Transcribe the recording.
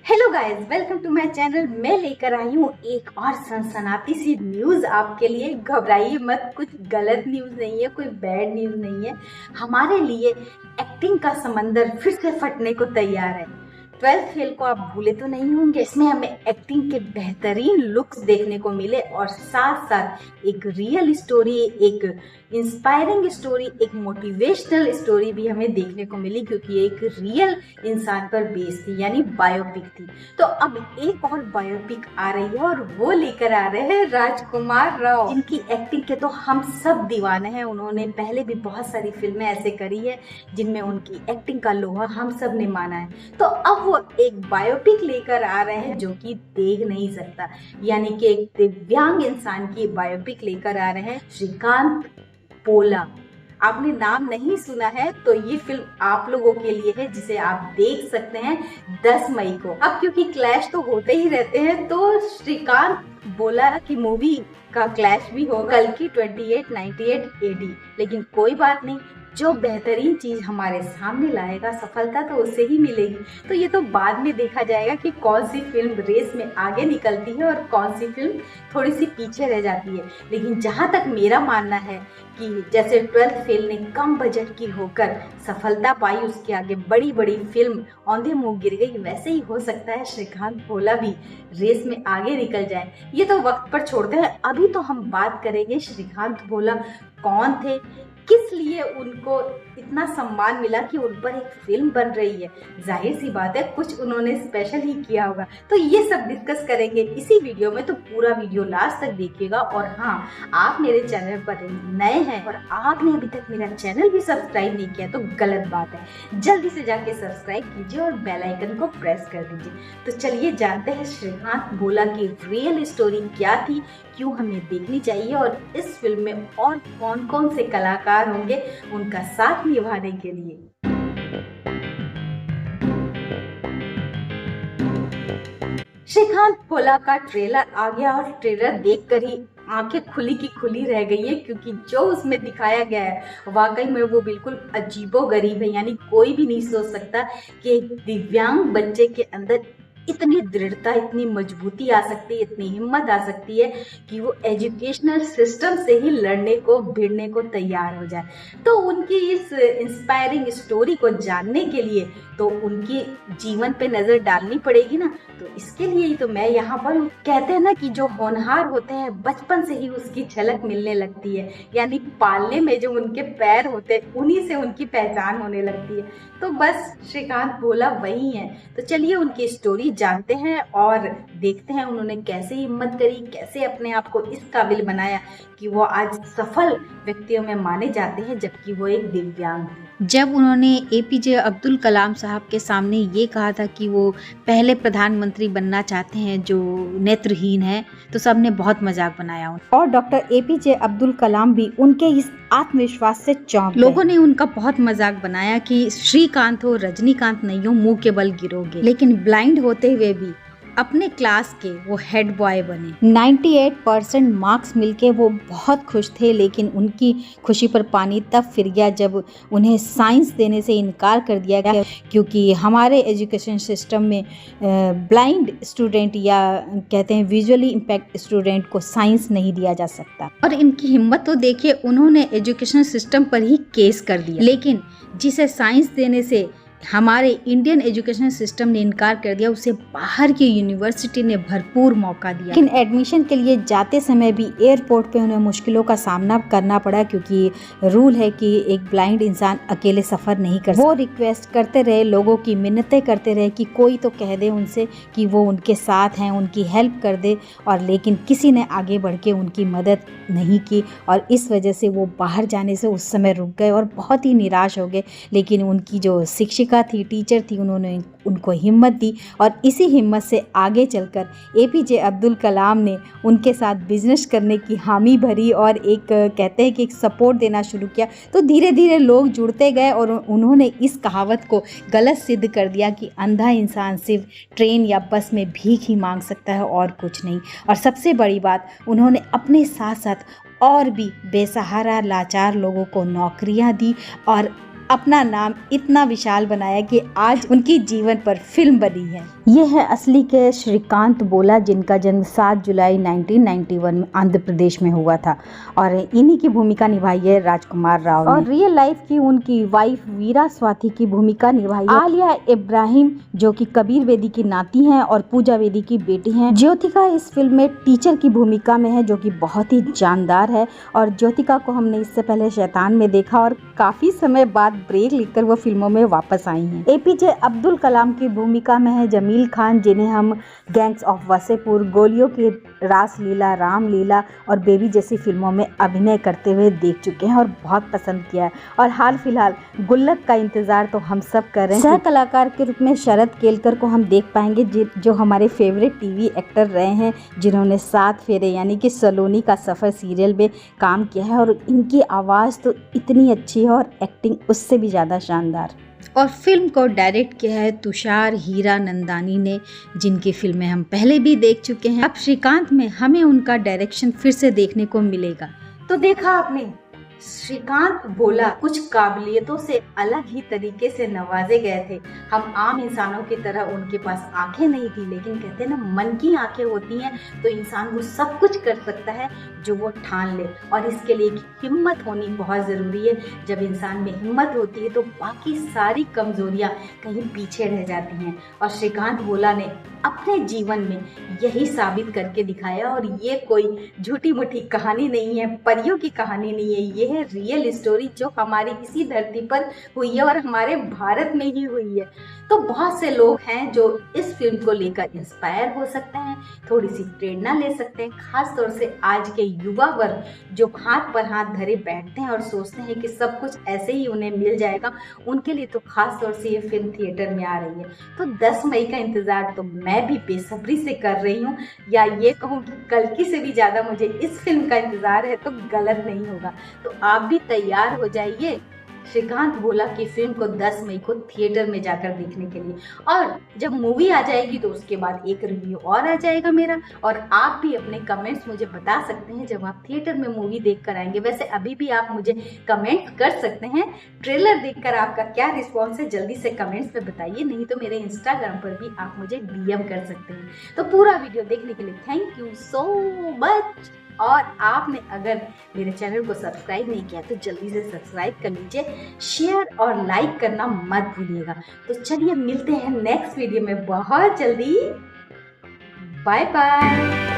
Hello guys, welcome to my channel. मैं लेकर आई हूँ एक और सनसनाती सी न्यूज़ आपके लिए। घबराइए मत, कुछ गलत न्यूज़ नहीं है, कोई बैड न्यूज़ नहीं है। हमारे लिए एक्टिंग का समंदर फिर से फटने को तैयार है। 12th फेल को आप भूले तो नहीं होंगे। इसमें हमें एक्टिंग के बेहतरीन लुक्स देखने को मिले और साथ साथ एक रियल स्टोरी, एक इंस्पायरिंग स्टोरी, एक मोटिवेशनल स्टोरी भी हमें देखने को मिली, क्योंकि ये एक रियल इंसान पर बेस्ड थी, यानी बायोपिक थी। तो अब एक और बायोपिक आ रही है और वो लेकर आ रहे हैं राजकुमार राव, जिनकी एक्टिंग के तो हम सब दीवाने हैं। उन्होंने पहले भी बहुत सारी फिल्में ऐसे करी है जिनमें उनकी एक्टिंग का लोहा हम सब ने माना है। तो अब वो एक बायोपिक लेकर आ रहे हैं जो कि देख नहीं सकता, यानी कि एक दिव्यांग इंसान की बायोपिक लेकर आ रहे हैं। श्रीकांत पोला, आपने नाम नहीं सुना है तो ये फिल्म आप लोगों के लिए है, जिसे आप देख सकते हैं 10 मई को। अब क्योंकि क्लैश तो होते ही रहते हैं, तो श्रीकांत बोला कि मूवी का क्लैश भी होगा कल की 2898 AD। लेकिन कोई बात नहीं, जो बेहतरीन चीज हमारे सामने लाएगा सफलता तो उसे ही मिलेगी। तो ये तो बाद में देखा जाएगा कि कौन सी फिल्म रेस में आगे निकलती है और कौन सी फिल्म थोड़ी सी पीछे रह जाती है। लेकिन जहाँ तक मेरा मानना है कि जैसे 12th फेल ने कम बजट की होकर सफलता पाई, उसके आगे बड़ी बड़ी फिल्म औंधे मुंह गिर गई, वैसे ही हो सकता है श्रीकांत भोला भी रेस में आगे निकल जाए। ये तो वक्त पर छोड़ते हैं। अभी तो हम बात करेंगे श्रीकांत भोला कौन थे, किस लिए उनको इतना सम्मान मिला कि उन पर एक फिल्म बन रही है। जाहिर सी बात है कुछ उन्होंने स्पेशल ही किया होगा। तो ये सब डिस्कस करेंगे इसी वीडियो में, तो पूरा वीडियो लास्ट तक देखिएगा। और हाँ, आप मेरे चैनल पर नए हैं और आपने अभी तक मेरा चैनल भी सब्सक्राइब नहीं किया तो गलत बात है। जल्दी से जाके सब्सक्राइब कीजिए और बेल आइकन को प्रेस कर दीजिए। तो चलिए जानते हैं श्रीकांत भोला की रियल स्टोरी क्या थी, क्यों हमें देखनी चाहिए और इस फिल्म में और कौन कौन से कलाकार होंगे उनका साथ निभाने के लिए। श्रीकांत भोला का ट्रेलर आ गया और ट्रेलर देखकर ही आंखें खुली की खुली रह गई है, क्योंकि जो उसमें दिखाया गया है वाकई में वो बिल्कुल अजीबोगरीब है। यानी कोई भी नहीं सोच सकता कि एक दिव्यांग बच्चे के अंदर इतनी दृढ़ता, इतनी मजबूती आ सकती है, इतनी हिम्मत आ सकती है कि वो एजुकेशनल सिस्टम से ही लड़ने को, भिड़ने को तैयार हो जाए। तो उनकी इस इंस्पायरिंग स्टोरी को जानने के लिए तो उनकी जीवन पे नजर डालनी पड़ेगी ना। तो इसके लिए ही तो मैं यहाँ पर हूँ। कहते हैं ना कि जो होनहार होते हैं बचपन से ही उसकी झलक मिलने लगती है, यानी पालने में जो उनके पैर होते हैं उन्हीं से उनकी पहचान होने लगती है। तो बस श्रीकांत भोला वही है। तो चलिए उनकी स्टोरी जानते हैं और देखते हैं उन्होंने कैसे हिम्मत करी, कैसे अपने आप को इस काबिल बनाया कि वो आज सफल व्यक्तियों में माने जाते हैं, जबकि वो एक दिव्यांग है। जब उन्होंने APJ अब्दुल कलाम साहब के सामने ये कहा था कि वो पहले प्रधानमंत्री बनना चाहते हैं जो नेत्रहीन है, तो सबने बहुत मजाक बनाया और डॉक्टर APJ अब्दुल कलाम भी उनके इस आत्मविश्वास से चौंक गए। लोगों ने उनका बहुत मजाक बनाया कि श्रीकांत हो, रजनीकांत नहीं हो, मुंह के बल गिरोगे। लेकिन ब्लाइंड होते हुए भी अपने क्लास के वो हेड बॉय बने। 98% मार्क्स मिलके वो बहुत खुश थे, लेकिन उनकी खुशी पर पानी तब फिर गया जब उन्हें साइंस देने से इनकार कर दिया गया, क्योंकि हमारे एजुकेशन सिस्टम में ब्लाइंड स्टूडेंट या कहते हैं विजुअली इम्पैक्ट स्टूडेंट को साइंस नहीं दिया जा सकता। और इनकी हिम्मत तो देखिए, उन्होंने एजुकेशन सिस्टम पर ही केस कर दिया। लेकिन जिसे साइंस देने से हमारे इंडियन एजुकेशन सिस्टम ने इनकार कर दिया, उसे बाहर की यूनिवर्सिटी ने भरपूर मौका दिया। लेकिन एडमिशन के लिए जाते समय भी एयरपोर्ट पे उन्हें मुश्किलों का सामना करना पड़ा, क्योंकि रूल है कि एक ब्लाइंड इंसान अकेले सफ़र नहीं कर सकता। वो रिक्वेस्ट करते रहे, लोगों की मिन्नतें करते रहे कि कोई तो कह दे उनसे कि वो उनके साथ हैं, उनकी हेल्प कर दे, और लेकिन किसी ने आगे बढ़ के उनकी मदद नहीं की। और इस वजह से वो बाहर जाने से उस समय रुक गए और बहुत ही निराश हो गए। लेकिन उनकी जो शिक्षिका थी, टीचर थी, उन्होंने उनको हिम्मत दी और इसी हिम्मत से आगे चलकर APJ अब्दुल कलाम ने उनके साथ बिजनेस करने की हामी भरी और एक कहते हैं कि एक सपोर्ट देना शुरू किया। तो धीरे धीरे लोग जुड़ते गए और उन्होंने इस कहावत को गलत सिद्ध कर दिया कि अंधा इंसान सिर्फ ट्रेन या बस में भीख ही मांग सकता है और कुछ नहीं। और सबसे बड़ी बात, उन्होंने अपने साथ साथ और भी बेसहारा लाचार लोगों को नौकरियां दी और अपना नाम इतना विशाल बनाया कि आज उनकी जीवन पर फिल्म बनी है। ये है असली के श्रीकांत बोला, जिनका जन्म 7 जुलाई 1991 में आंध्र प्रदेश में हुआ था और इन्हीं की भूमिका निभाई है राजकुमार राव ने। और रियल लाइफ की उनकी वाइफ वीरा स्वाति की भूमिका निभाई है आलिया इब्राहिम, जो कि कबीर बेदी की नाती हैं और पूजा बेदी की बेटी हैं। ज्योतिका इस फिल्म में टीचर की भूमिका में है, जो कि बहुत ही जानदार है। और ज्योतिका को हमने इससे पहले शैतान में देखा और काफी समय बाद ब्रेक लेकर वो फिल्मों में वापस आई हैं। एपीजे अब्दुल कलाम की भूमिका में है जमील खान, जिन्हें हम गैंग्स ऑफ वसेपुर, गोलियों की रासलीला, रामलीला और बेबी जैसी फिल्मों में अभिनय करते हुए देख चुके हैं और बहुत पसंद किया है। और हाल फिलहाल गुल्लक का इंतजार तो हम सब कर रहे हैं। सह कलाकार के रूप में शरद केलकर को हम देख पाएंगे, जो हमारे फेवरेट टीवी एक्टर रहे हैं, जिन्होंने 7 फेरे यानी कि सलोनी का सफ़र सीरियल में काम किया है। और इनकी आवाज़ तो इतनी अच्छी है और एक्टिंग उससे भी ज़्यादा शानदार। और फिल्म को डायरेक्ट किया है तुषार हीरा नंदानी ने, जिनकी फिल्में हम पहले भी देख चुके हैं। अब श्रीकांत में हमें उनका डायरेक्शन फिर से देखने को मिलेगा। तो देखा आपने, श्रीकांत बोला कुछ काबिलियतों से अलग ही तरीके से नवाजे गए थे। हम आम इंसानों की तरह उनके पास आंखें नहीं थी, लेकिन कहते हैं ना, मन की आंखें होती हैं तो इंसान वो सब कुछ कर सकता है जो वो ठान ले। और इसके लिए हिम्मत होनी बहुत ज़रूरी है। जब इंसान में हिम्मत होती है तो बाकी सारी कमज़ोरियाँ कहीं पीछे रह जाती हैं। और श्रीकांत बोला ने अपने जीवन में यही साबित करके दिखाया। और ये कोई झूठी मूठी कहानी नहीं है, परियों की कहानी नहीं है, ये है रियल स्टोरी जो हमारी इसी धरती पर हुई है और हमारे भारत में ही हुई है। तो बहुत से लोग हैं जो इस फिल्म को लेकर इंस्पायर हो सकते हैं, थोड़ी सी प्रेरणा ले सकते हैं। खास तौर से आज के युवा वर्ग जो हाथ पर हाथ धरे बैठते हैं और सोचते हैं कि सब कुछ ऐसे ही उन्हें मिल जाएगा, उनके लिए तो खास तौर से ये फिल्म थिएटर में आ रही है। तो 10 मई का इंतजार तो मैं भी बेसब्री से कर रही हूँ, या ये कहूँ कि कल की से भी ज़्यादा मुझे इस फिल्म का इंतजार है, तो गलत नहीं होगा। तो आप भी तैयार हो जाइए श्रीकांत बोला की फिल्म को 10 मई को थिएटर में जाकर देखने के लिए। और जब मूवी आ जाएगी तो उसके बाद एक रिव्यू और आ जाएगा मेरा, और आप भी अपने कमेंट्स मुझे बता सकते हैं जब आप थिएटर में मूवी देखकर आएंगे। वैसे अभी भी आप मुझे कमेंट कर सकते हैं, ट्रेलर देखकर आपका क्या रिस्पॉन्स है जल्दी से कमेंट्स में बताइए, नहीं तो मेरे इंस्टाग्राम पर भी आप मुझे DM कर सकते हैं। तो पूरा वीडियो देखने के लिए थैंक यू सो मच। और आपने अगर मेरे चैनल को सब्सक्राइब नहीं किया तो जल्दी से सब्सक्राइब कर लीजिए, शेयर और लाइक करना मत भूलिएगा। तो चलिए मिलते हैं नेक्स्ट वीडियो में बहुत जल्दी। Bye bye.